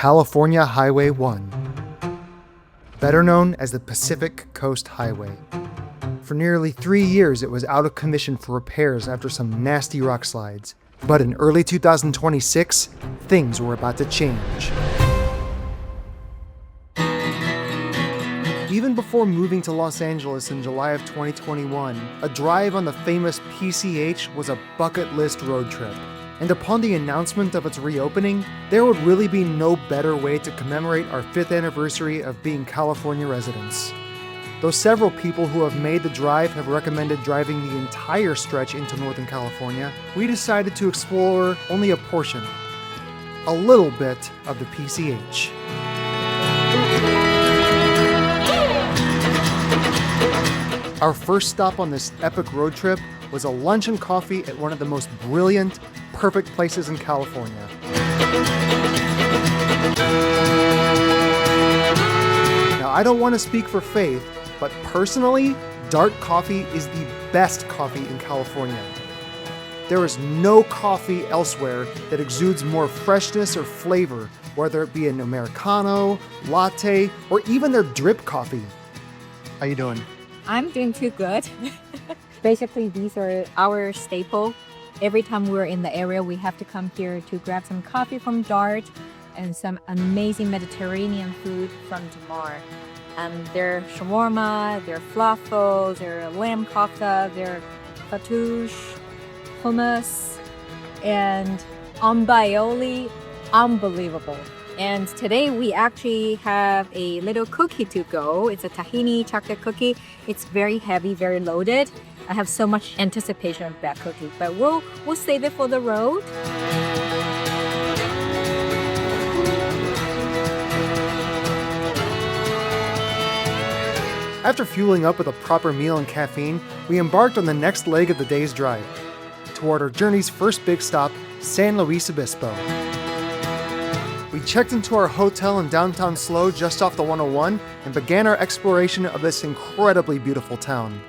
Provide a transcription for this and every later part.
California Highway 1, better known as the Pacific Coast Highway. For nearly 3 years, it was out of commission for repairs after some nasty rock slides. But in early 2026, things were about to change. Even before moving to Los Angeles in July of 2021, a drive on the famous PCH was a bucket list road trip. And upon the announcement of its reopening, there would really be no better way to commemorate our 5th anniversary of being California residents. Though several people who have made the drive have recommended driving the entire stretch into Northern California, we decided to explore only a portion, a little bit of the PCH. Our first stop on this epic road trip was a lunch and coffee at one of the most brilliant, perfect places in California. Now, I don't want to speak for Faith, but personally, dark coffee is the best coffee in California. There is no coffee elsewhere that exudes more freshness or flavor, whether it be an Americano, latte, or even their drip coffee. How you doing? I'm doing too good. Basically, these are our staple. Every time we're in the area, we have to come here to grab some coffee from Dart and some amazing Mediterranean food from Tamar. Their shawarma, their falafel, their lamb kofta, their fattoush, hummus, and aioli, unbelievable. And today we actually have a little cookie to go. It's a tahini chocolate cookie. It's very heavy, very loaded. I have so much anticipation of that cookie, but we'll save it for the road. After fueling up with a proper meal and caffeine, we embarked on the next leg of the day's drive, toward our journey's first big stop, San Luis Obispo. We checked into our hotel in downtown SLO just off the 101 and began our exploration of this incredibly beautiful town.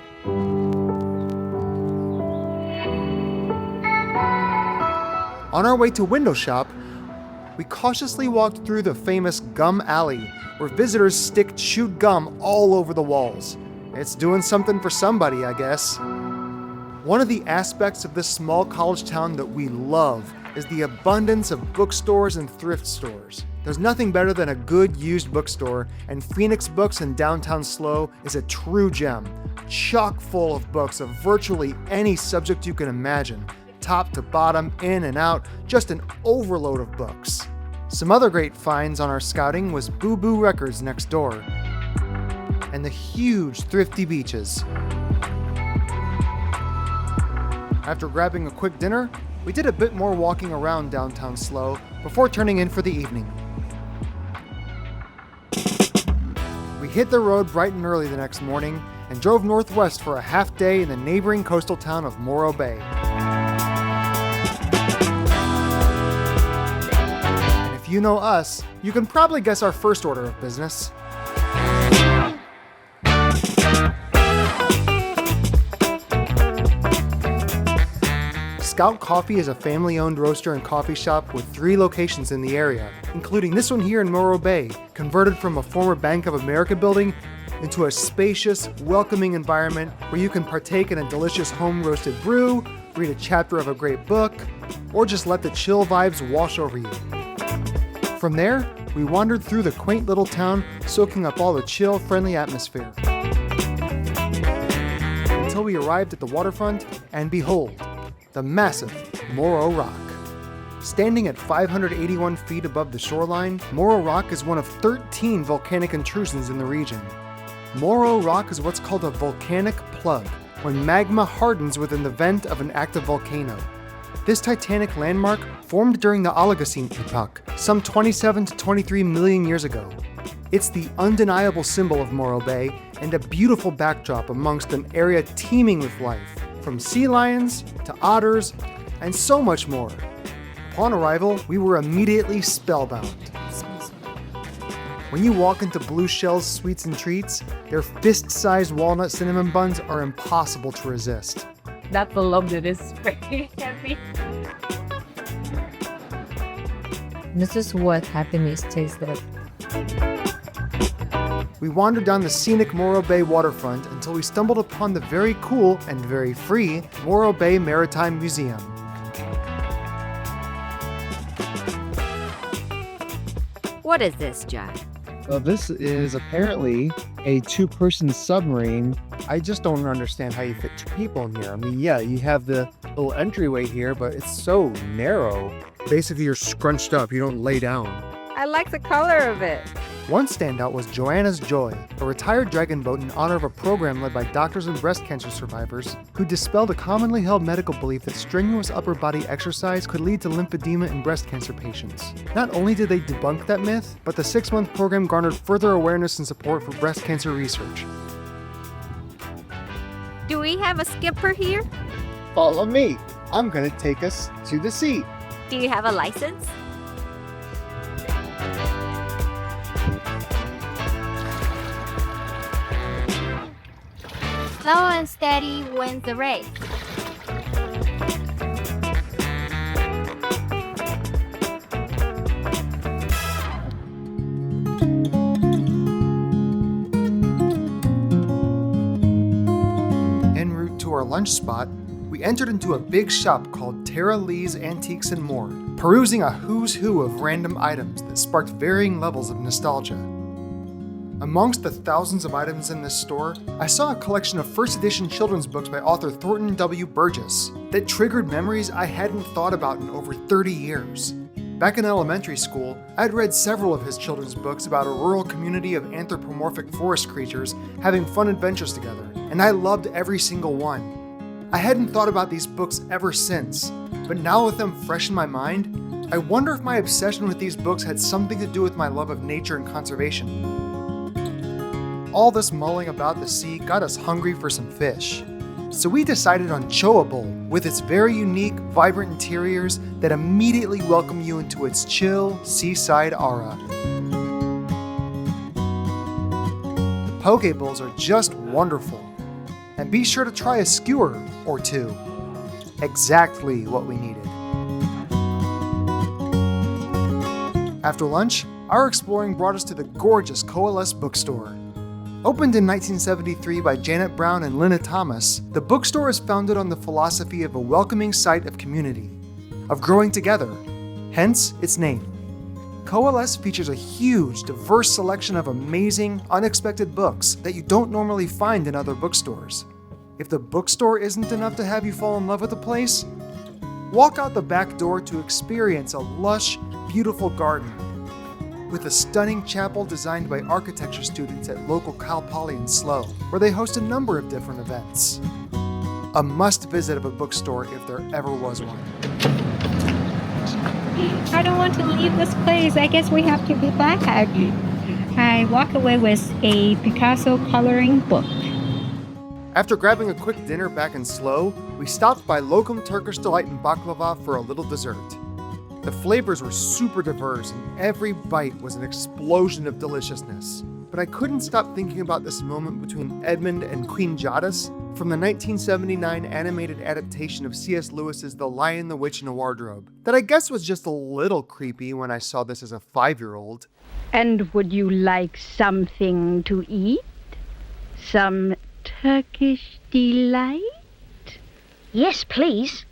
On our way to Window Shop, we cautiously walked through the famous Gum Alley, where visitors stick chewed gum all over the walls. It's doing something for somebody, I guess. One of the aspects of this small college town that we love is the abundance of bookstores and thrift stores. There's nothing better than a good used bookstore, and Phoenix Books in downtown SLO is a true gem, chock full of books of virtually any subject you can imagine, top to bottom, in and out, just an overload of books. Some other great finds on our scouting was Boo Boo Records next door, and the huge Thrifty beaches. After grabbing a quick dinner, we did a bit more walking around downtown SLO before turning in for the evening. We hit the road bright and early the next morning and drove northwest for a half day in the neighboring coastal town of Morro Bay. And if you know us, you can probably guess our first order of business. Scout Coffee is a family-owned roaster and coffee shop with 3 locations in the area, including this one here in Morro Bay, converted from a former Bank of America building into a spacious, welcoming environment where you can partake in a delicious home-roasted brew, read a chapter of a great book, or just let the chill vibes wash over you. From there, we wandered through the quaint little town, soaking up all the chill, friendly atmosphere. Until we arrived at the waterfront, and behold, the massive Morro Rock. Standing at 581 feet above the shoreline, Morro Rock is one of 13 volcanic intrusions in the region. Morro Rock is what's called a volcanic plug, when magma hardens within the vent of an active volcano. This titanic landmark formed during the Oligocene epoch, some 27 to 23 million years ago. It's the undeniable symbol of Morro Bay and a beautiful backdrop amongst an area teeming with life, from sea lions to otters and so much more. Upon arrival, we were immediately spellbound. When you walk into Blue Shell's Sweets and Treats, their fist-sized walnut cinnamon buns are impossible to resist. That load is very heavy. This is what happiness tastes like. We wandered down the scenic Morro Bay waterfront until we stumbled upon the very cool and very free Morro Bay Maritime Museum. What is this, Jack? Well, this is apparently a two-person submarine. I just don't understand how you fit 2 people in here. I mean, yeah, you have the little entryway here, but it's so narrow. Basically, you're scrunched up. You don't lay down. I like the color of it. One standout was Joanna's Joy, a retired dragon boat in honor of a program led by doctors and breast cancer survivors who dispelled a commonly held medical belief that strenuous upper body exercise could lead to lymphedema in breast cancer patients. Not only did they debunk that myth, but the 6-month program garnered further awareness and support for breast cancer research. Do we have a skipper here? Follow me. I'm gonna take us to the sea. Do you have a license? Slow and steady wins the race. En route to our lunch spot, we entered into a big shop called Tara Lee's Antiques and More, perusing a who's who of random items that sparked varying levels of nostalgia. Amongst the thousands of items in this store, I saw a collection of first edition children's books by author Thornton W. Burgess that triggered memories I hadn't thought about in over 30 years. Back in elementary school, I'd read several of his children's books about a rural community of anthropomorphic forest creatures having fun adventures together, and I loved every single one. I hadn't thought about these books ever since, but now with them fresh in my mind, I wonder if my obsession with these books had something to do with my love of nature and conservation. All this mulling about the sea got us hungry for some fish. So we decided on Chōwa Bowl with its very unique, vibrant interiors that immediately welcome you into its chill, seaside aura. The poke bowls are just wonderful. And be sure to try a skewer or 2. Exactly what we needed. After lunch, our exploring brought us to the gorgeous Coalesce bookstore. Opened in 1973 by Janet Brown and Lynna Thomas, the bookstore is founded on the philosophy of a welcoming site of community, of growing together, hence its name. Coalesce features a huge, diverse selection of amazing, unexpected books that you don't normally find in other bookstores. If the bookstore isn't enough to have you fall in love with the place, walk out the back door to experience a lush, beautiful garden with a stunning chapel designed by architecture students at local Cal Poly in Slow, where they host a number of different events. A must-visit of a bookstore if there ever was one. I don't want to leave this place. I guess we have to be back. I walk away with a Picasso coloring book. After grabbing a quick dinner back in Slow, we stopped by Lokum Turkish Delight and Baklava for a little dessert. The flavors were super diverse and every bite was an explosion of deliciousness. But I couldn't stop thinking about this moment between Edmund and Queen Jadis from the 1979 animated adaptation of C.S. Lewis's The Lion, the Witch, and the Wardrobe, that I guess was just a little creepy when I saw this as a 5-year-old. And would you like something to eat? Some Turkish delight? Yes, please.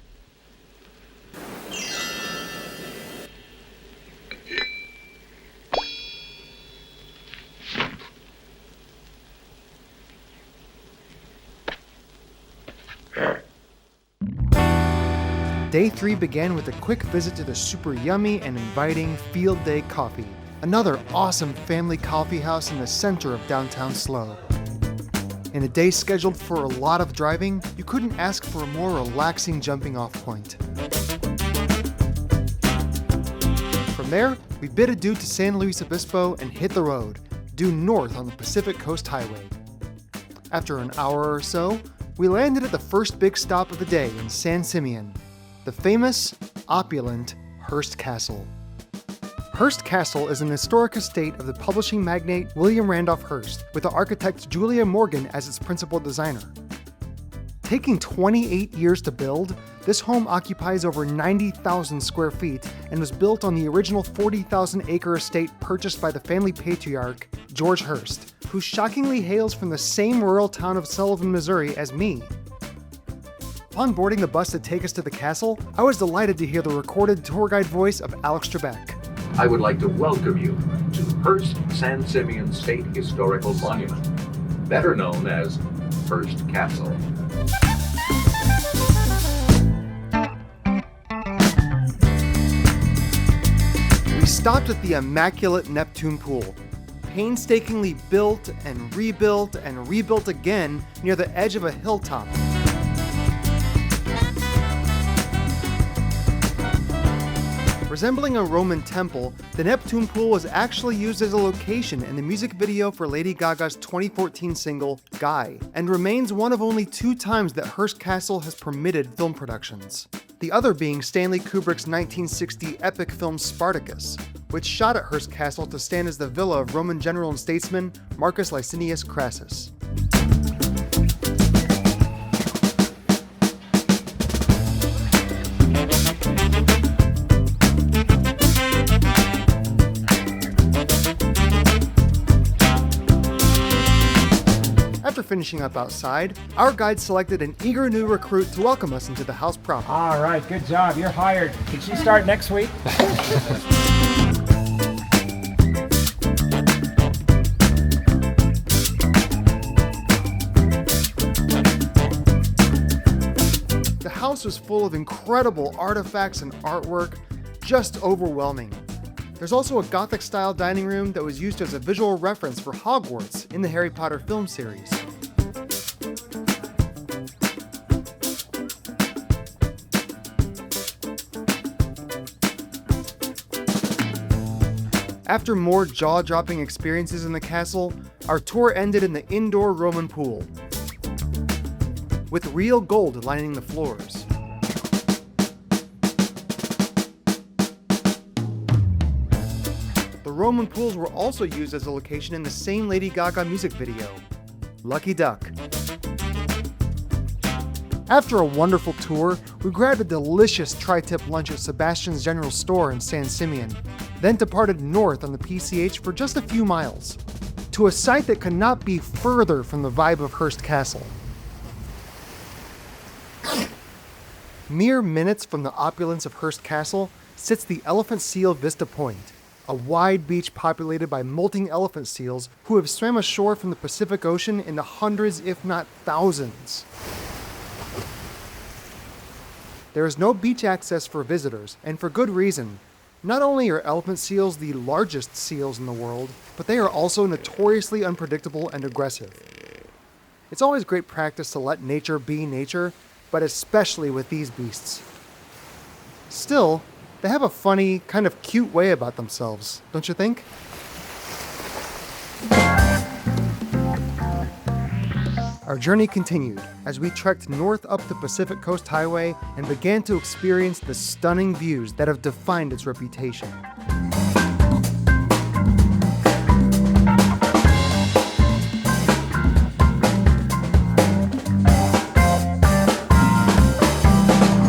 Day 3 began with a quick visit to the super yummy and inviting Field Day Coffee, another awesome family coffee house in the center of downtown Slow. In a day scheduled for a lot of driving, you couldn't ask for a more relaxing jumping off point. From there, we bid adieu to San Luis Obispo and hit the road, due north on the Pacific Coast Highway. After an hour or so, we landed at the first big stop of the day in San Simeon, the famous, opulent Hearst Castle. Hearst Castle is an historic estate of the publishing magnate William Randolph Hearst, with the architect Julia Morgan as its principal designer. Taking 28 years to build, This home occupies over 90,000 square feet and was built on the original 40,000-acre estate purchased by the family patriarch, George Hearst, who shockingly hails from the same rural town of Sullivan, Missouri as me. Upon boarding the bus to take us to the castle, I was delighted to hear the recorded tour guide voice of Alex Trebek. I would like to welcome you to Hearst San Simeon State Historical Monument, better known as Hearst Castle. We stopped at the immaculate Neptune Pool, painstakingly built and rebuilt again near the edge of a hilltop. Resembling a Roman temple, the Neptune Pool was actually used as a location in the music video for Lady Gaga's 2014 single, Guy, and remains one of only 2 times that Hearst Castle has permitted film productions. The other being Stanley Kubrick's 1960 epic film Spartacus, which shot at Hearst Castle to stand as the villa of Roman general and statesman Marcus Licinius Crassus. After finishing up outside, our guide selected an eager new recruit to welcome us into the house proper. All right, good job. You're hired. Can she start next week? The house was full of incredible artifacts and artwork, just overwhelming. There's also a Gothic-style dining room that was used as a visual reference for Hogwarts in the Harry Potter film series. After more jaw-dropping experiences in the castle, our tour ended in the indoor Roman pool, with real gold lining the floors. The Roman pools were also used as a location in the same Lady Gaga music video, Lucky Duck. After a wonderful tour, we grabbed a delicious tri-tip lunch at Sebastian's General Store in San Simeon, then departed north on the PCH for just a few miles, to a site that could not be further from the vibe of Hearst Castle. Mere minutes from the opulence of Hearst Castle sits the Elephant Seal Vista Point, a wide beach populated by molting elephant seals who have swam ashore from the Pacific Ocean in the hundreds, if not thousands. There is no beach access for visitors, and for good reason. Not only are elephant seals the largest seals in the world, but they are also notoriously unpredictable and aggressive. It's always great practice to let nature be nature, but especially with these beasts. Still, they have a funny, kind of cute way about themselves, don't you think? Our journey continued as we trekked north up the Pacific Coast Highway and began to experience the stunning views that have defined its reputation.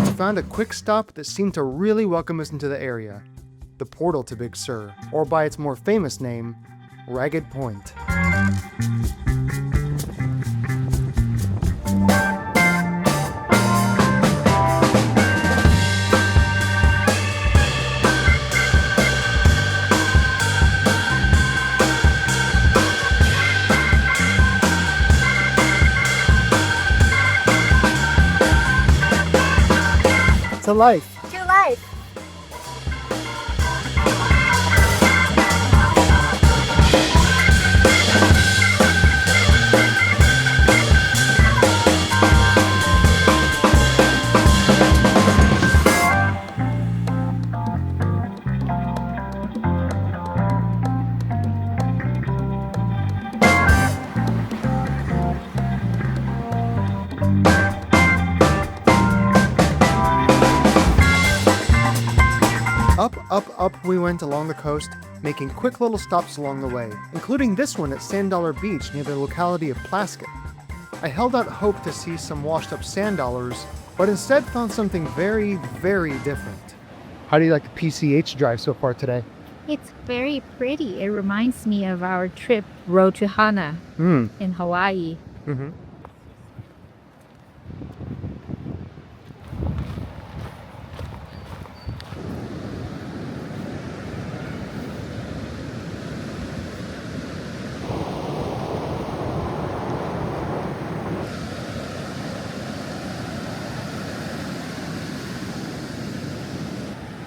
We found a quick stop that seemed to really welcome us into the area, the portal to Big Sur, or by its more famous name, Ragged Point. To life. To life. Up we went along the coast, making quick little stops along the way, including this one at Sand Dollar Beach near the locality of Plaskett. I held out hope to see some washed up sand dollars, but instead found something very, very different. How do you like the PCH drive so far today? It's very pretty. It reminds me of our trip Road to Hana in Hawaii. Mm-hmm.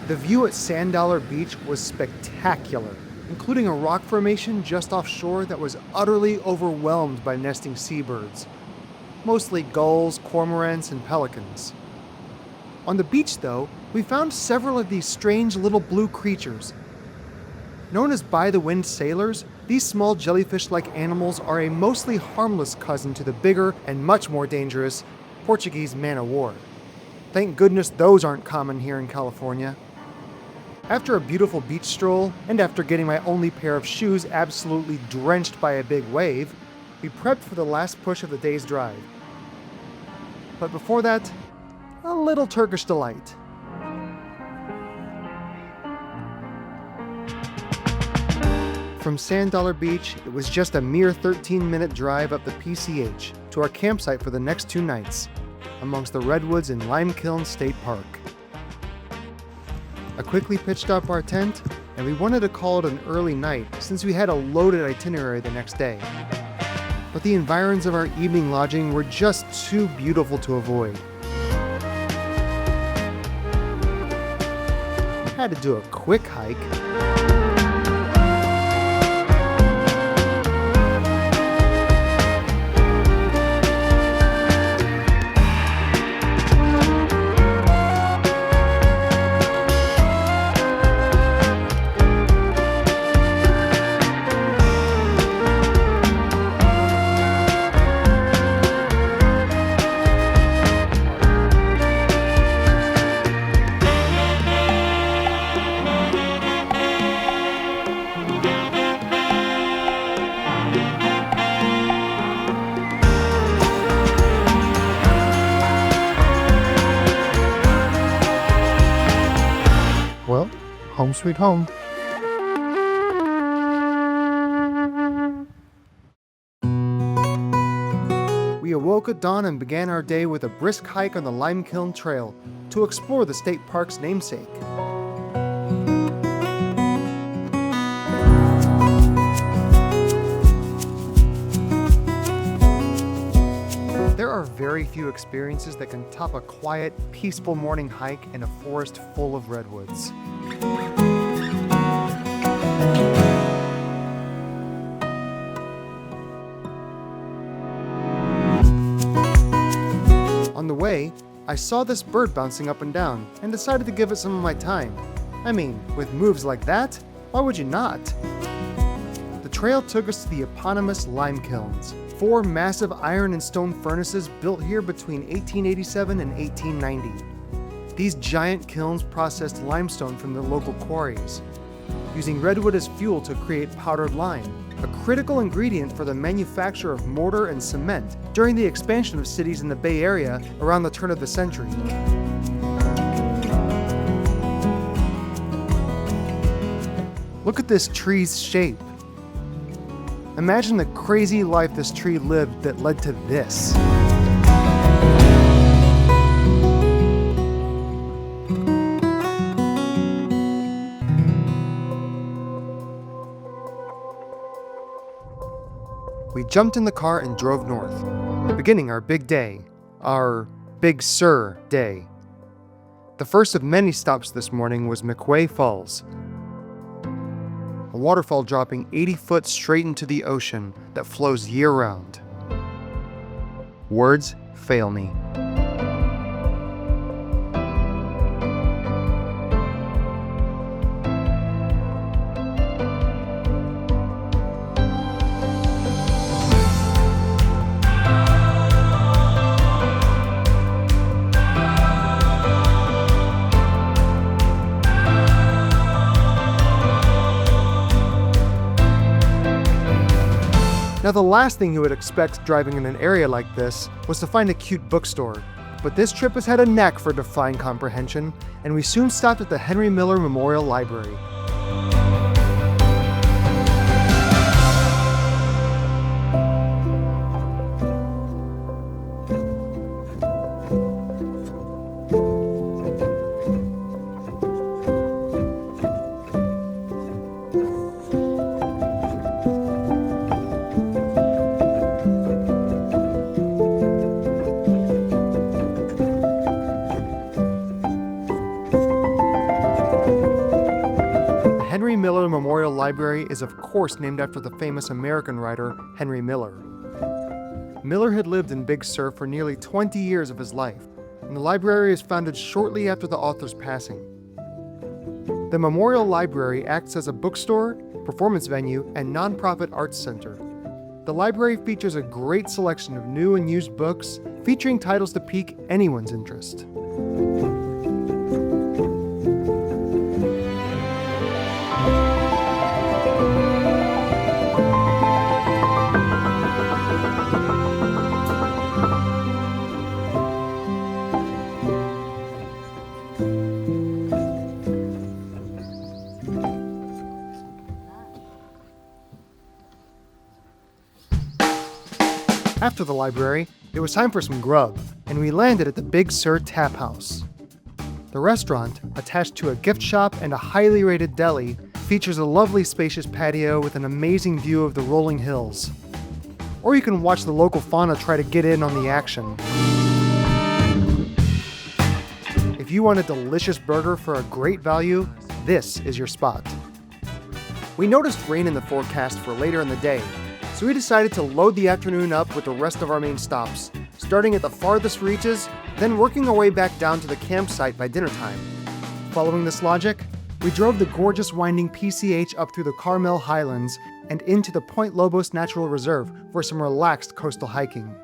The view at Sand Dollar Beach was spectacular, including a rock formation just offshore that was utterly overwhelmed by nesting seabirds, mostly gulls, cormorants, and pelicans. On the beach, though, we found several of these strange little blue creatures. Known as by-the-wind sailors, these small jellyfish-like animals are a mostly harmless cousin to the bigger and much more dangerous Portuguese man-o'-war. Thank goodness those aren't common here in California. After a beautiful beach stroll, and after getting my only pair of shoes absolutely drenched by a big wave, we prepped for the last push of the day's drive. But before that, a little Turkish delight. From Sand Dollar Beach, it was just a mere 13-minute drive up the PCH to our campsite for the next 2 nights, amongst the Redwoods in Limekiln State Park. I quickly pitched up our tent, and we wanted to call it an early night since we had a loaded itinerary the next day. But the environs of our evening lodging were just too beautiful to avoid. We had to do a quick hike. Well, home sweet home. We awoke at dawn and began our day with a brisk hike on the Limekiln Trail to explore the state park's namesake. There are very few experiences that can top a quiet, peaceful morning hike in a forest full of redwoods. On the way, I saw this bird bouncing up and down and decided to give it some of my time. I mean, with moves like that, why would you not? The trail took us to the eponymous Limekilns, 4 massive iron and stone furnaces built here between 1887 and 1890. These giant kilns processed limestone from the local quarries, using redwood as fuel to create powdered lime, a critical ingredient for the manufacture of mortar and cement during the expansion of cities in the Bay Area around the turn of the century. Look at this tree's shape. Imagine the crazy life this tree lived that led to this. We jumped in the car and drove north, beginning our big day, our Big Sur day. The first of many stops this morning was McWay Falls, a waterfall dropping 80 foot straight into the ocean that flows year-round. Words fail me. Now, the last thing you would expect driving in an area like this was to find a cute bookstore, But this trip has had a knack for defying comprehension, and we soon stopped at the Henry Miller Memorial Library. Henry Miller Memorial Library is of course named after the famous American writer Henry Miller. Miller had lived in Big Sur for nearly 20 years of his life, and the library was founded shortly after the author's passing. The Memorial Library acts as a bookstore, performance venue, and nonprofit arts center. The library features a great selection of new and used books, featuring titles to pique anyone's interest. After the library, it was time for some grub, and we landed at the Big Sur Taphouse. The restaurant, attached to a gift shop and a highly rated deli, features a lovely spacious patio with an amazing view of the rolling hills. Or you can watch the local fauna try to get in on the action. If you want a delicious burger for a great value, this is your spot. We noticed rain in the forecast for later in the day, so we decided to load the afternoon up with the rest of our main stops, starting at the farthest reaches, then working our way back down to the campsite by dinner time. Following this logic, we drove the gorgeous winding PCH up through the Carmel Highlands and into the Point Lobos Natural Reserve for some relaxed coastal hiking.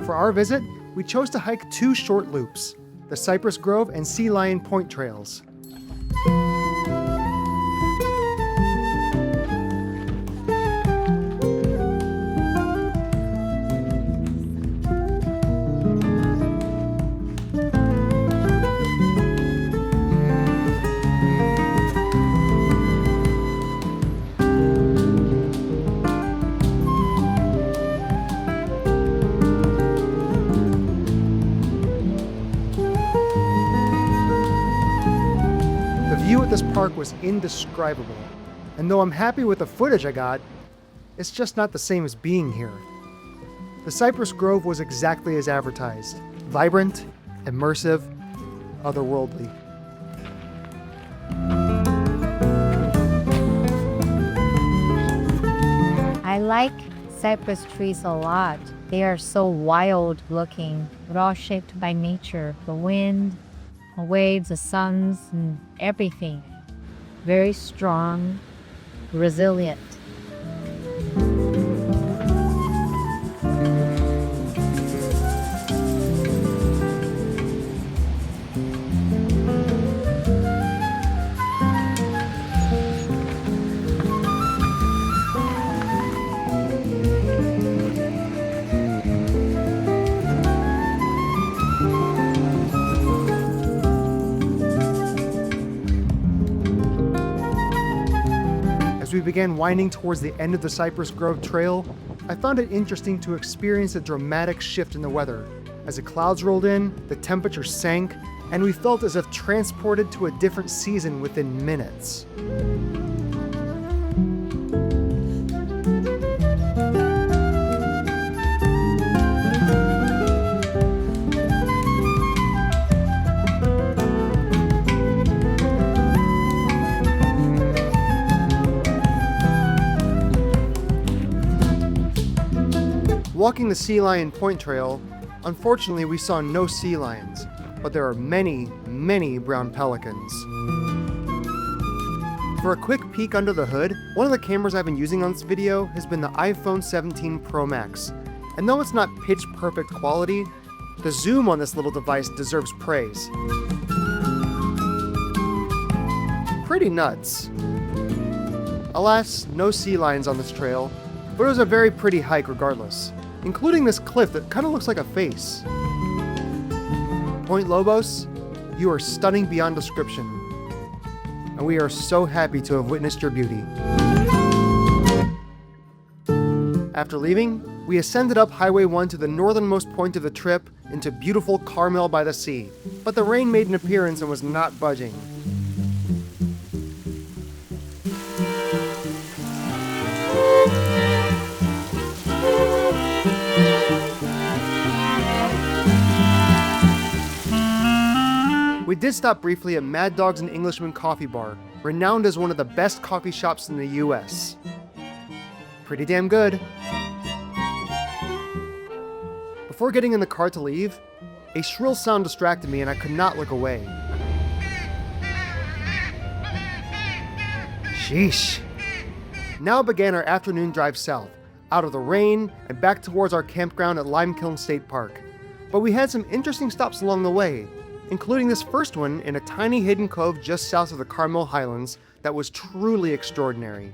For our visit, we chose to hike two short loops, the Cypress Grove and Sea Lion Point trails. The view at this park was indescribable, and though I'm happy with the footage I got, it's just not the same as being here. The Cypress Grove was exactly as advertised: vibrant, immersive, otherworldly. I like cypress trees a lot. They are so wild looking, but all shaped by nature. The wind, the waves, the suns, and everything. Very strong, resilient. As we began winding towards the end of the Cypress Grove Trail, I found it interesting to experience a dramatic shift in the weather. As the clouds rolled in, the temperature sank, and we felt as if transported to a different season within minutes. Walking the Sea Lion Point Trail, unfortunately we saw no sea lions, but there are many, many brown pelicans. For a quick peek under the hood, one of the cameras I've been using on this video has been the iPhone 17 Pro Max, and though it's not pitch perfect quality, the zoom on this little device deserves praise. Pretty nuts. Alas, no sea lions on this trail, but it was a very pretty hike regardless, including this cliff that kind of looks like a face. Point Lobos, you are stunning beyond description, and we are so happy to have witnessed your beauty. After leaving, we ascended up Highway 1 to the northernmost point of the trip into beautiful Carmel-by-the-Sea, but the rain made an appearance and was not budging. We did stop briefly at Mad Dog's and Englishman Coffee Bar, renowned as one of the best coffee shops in the US. Pretty damn good. Before getting in the car to leave, a shrill sound distracted me and I could not look away. Sheesh. Now began our afternoon drive south, out of the rain and back towards our campground at Limekiln State Park. But we had some interesting stops along the way, including this first one in a tiny hidden cove just south of the Carmel Highlands that was truly extraordinary.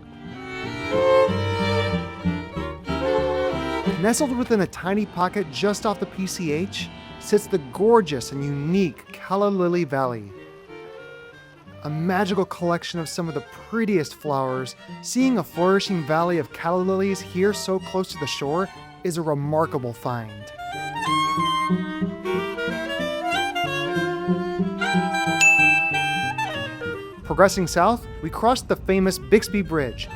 Nestled within a tiny pocket just off the PCH sits the gorgeous and unique Calla Lily Valley. A magical collection of some of the prettiest flowers, seeing a flourishing valley of calla lilies here so close to the shore is a remarkable find. Progressing south, we crossed the famous Bixby Bridge,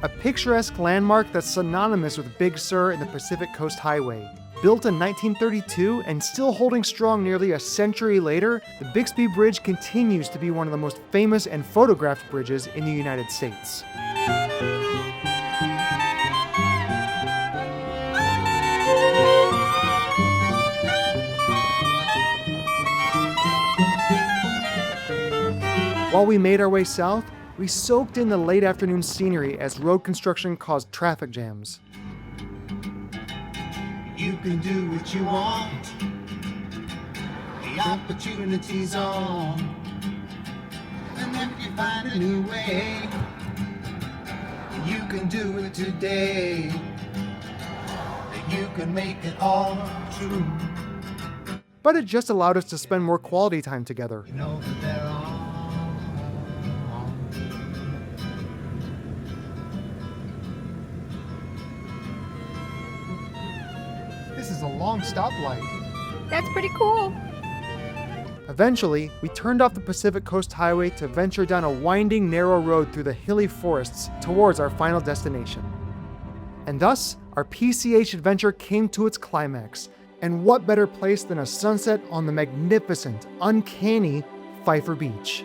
a picturesque landmark that's synonymous with Big Sur and the Pacific Coast Highway. Built in 1932 and still holding strong nearly a century later, the Bixby Bridge continues to be one of the most famous and photographed bridges in the United States. While we made our way south, we soaked in the late afternoon scenery as road construction caused traffic jams. You can do what you want. The opportunity's on. And if you find a new way, you can do it today. You can make it all true. But it just allowed us to spend more quality time together. You know that there are. This is a long stoplight. That's pretty cool. Eventually, we turned off the Pacific Coast Highway to venture down a winding, narrow road through the hilly forests towards our final destination. And thus, our PCH adventure came to its climax. And what better place than a sunset on the magnificent, uncanny Pfeiffer Beach.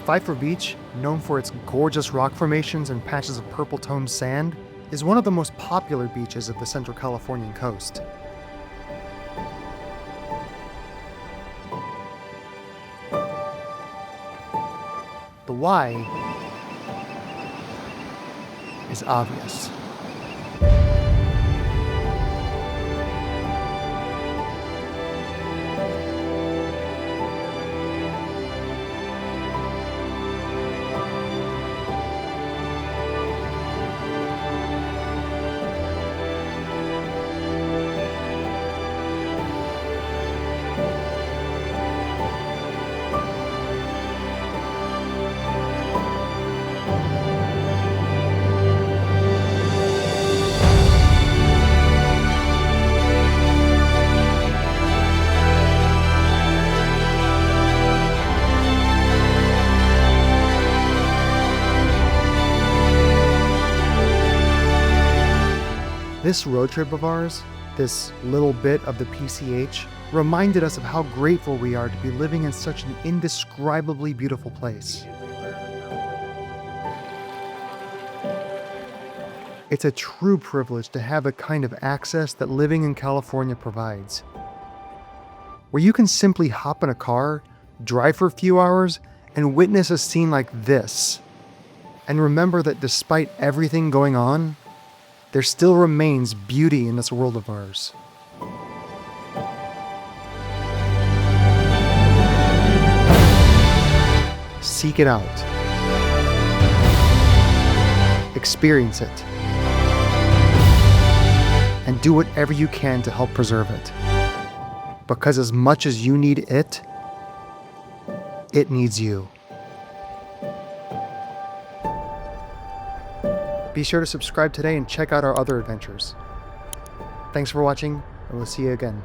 Pfeiffer Beach, known for its gorgeous rock formations and patches of purple-toned sand, is one of the most popular beaches of the Central Californian coast. The why is obvious. This road trip of ours, this little bit of the PCH, reminded us of how grateful we are to be living in such an indescribably beautiful place. It's a true privilege to have the kind of access that living in California provides, where you can simply hop in a car, drive for a few hours, and witness a scene like this, and remember that despite everything going on, there still remains beauty in this world of ours. Seek it out. experience it, and do whatever you can to help preserve it. Because as much as you need it, it needs you. Be sure to subscribe today and check out our other adventures. Thanks for watching, and we'll see you again.